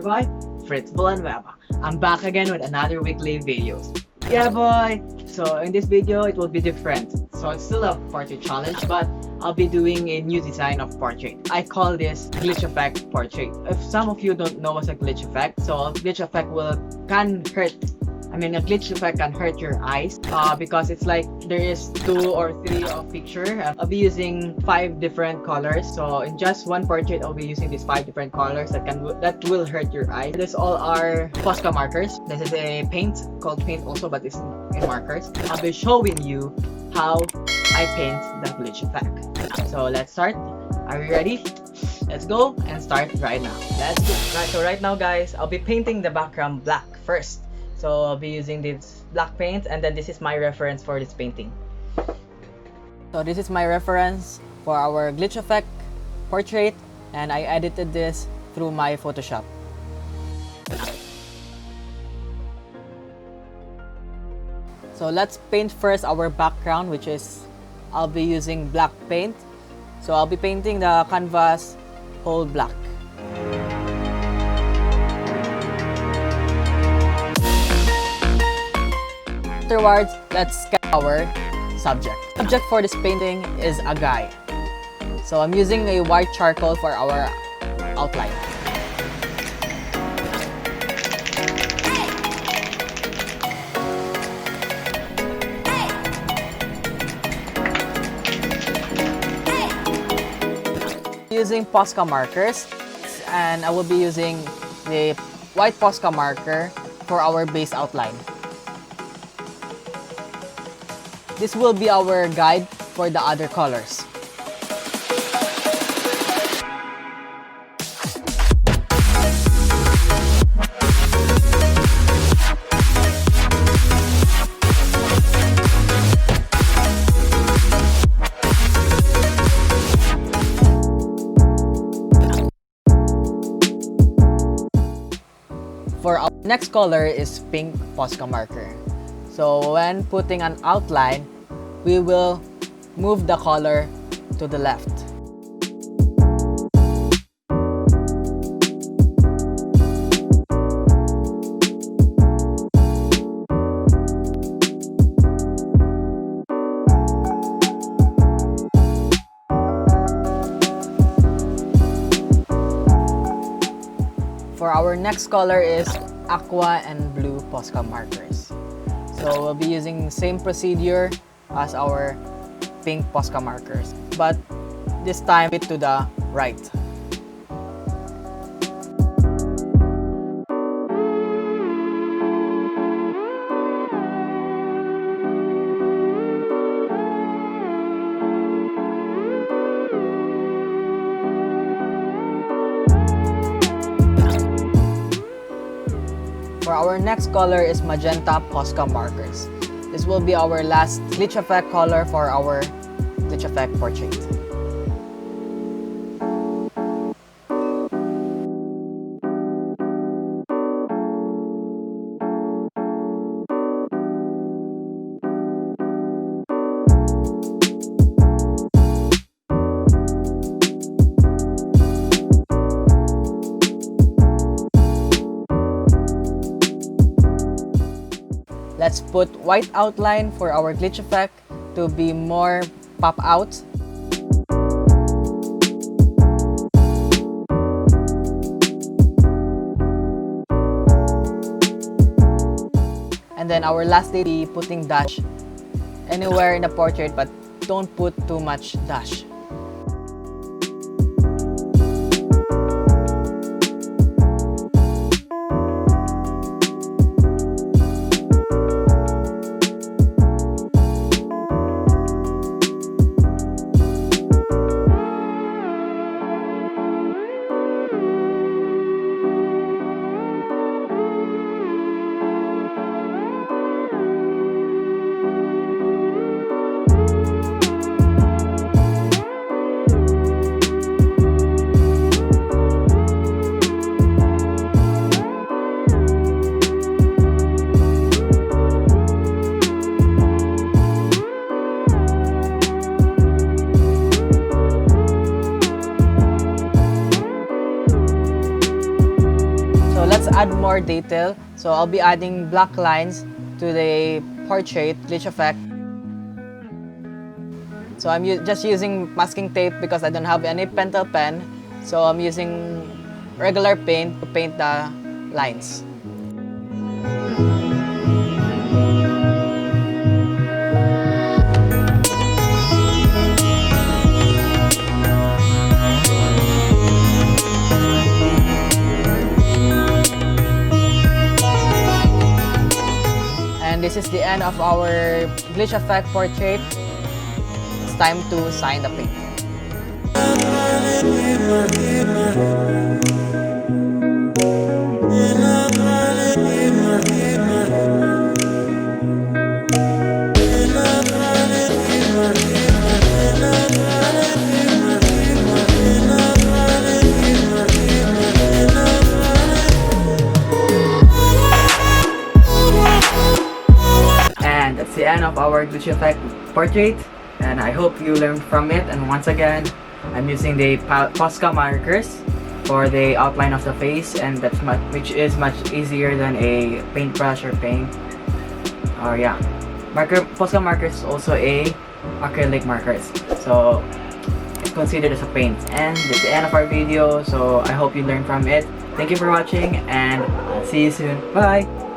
boy, Fritz Villanueva. I'm back again with another weekly videos. Yeah boy! So in this video, it will be different. So it's still a portrait challenge, but I'll be doing a new design of portrait. I call this glitch effect portrait. If some of you don't know what's a glitch effect, so a glitch effect can hurt. A glitch effect can hurt your eyes because it's like there is 2 or 3 of picture. I'll be using 5 different colors. So in just one portrait, I'll be using these 5 different colors that will hurt your eyes. This all are Posca markers. This is a paint called paint also, but it's in markers. I'll be showing you how I paint the glitch effect. So let's start. Are you ready? Let's go and start right now. Let's go. So right now guys, I'll be painting the background black first. So I'll be using this black paint, and then this is my reference for this painting. So this is my reference for our glitch effect portrait, and I edited this through my Photoshop. So let's paint first our background, which is I'll be using black paint. So I'll be painting the canvas whole black. Afterwards, let's sketch our subject. Subject for this painting is a guy. So I'm using a white charcoal for our outline. Using Posca markers, and I will be using the white Posca marker for our base outline. This will be our guide for the other colors. For our next color is pink Posca marker. So when putting an outline, we will move the color to the left. For our next color is aqua and blue Posca markers. So we'll be using the same procedure as our pink Posca markers, but this time it to the right. For our next color is magenta Posca markers. This will be our last glitch effect color for our glitch effect portrait. Let's put white outline for our glitch effect to be more pop out. And then our last day, be putting dash anywhere in the portrait, but don't put too much dash. add more detail. So I'll be adding black lines to the portrait glitch effect. So I'm just using masking tape because I don't have any pentel pen. So I'm using regular paint to paint the lines. And this is the end of our glitch effect portrait. It's time to sign the paint. And that's the end of our glitch effect portrait, and I hope you learned from it. And once again, I'm using the Posca Markers for the outline of the face, and which is much easier than a paintbrush or paint. Yeah, Posca Markers is also a acrylic markers, so it's considered as a paint. And that's the end of our video, so I hope you learned from it. Thank you for watching, and I'll see you soon. Bye!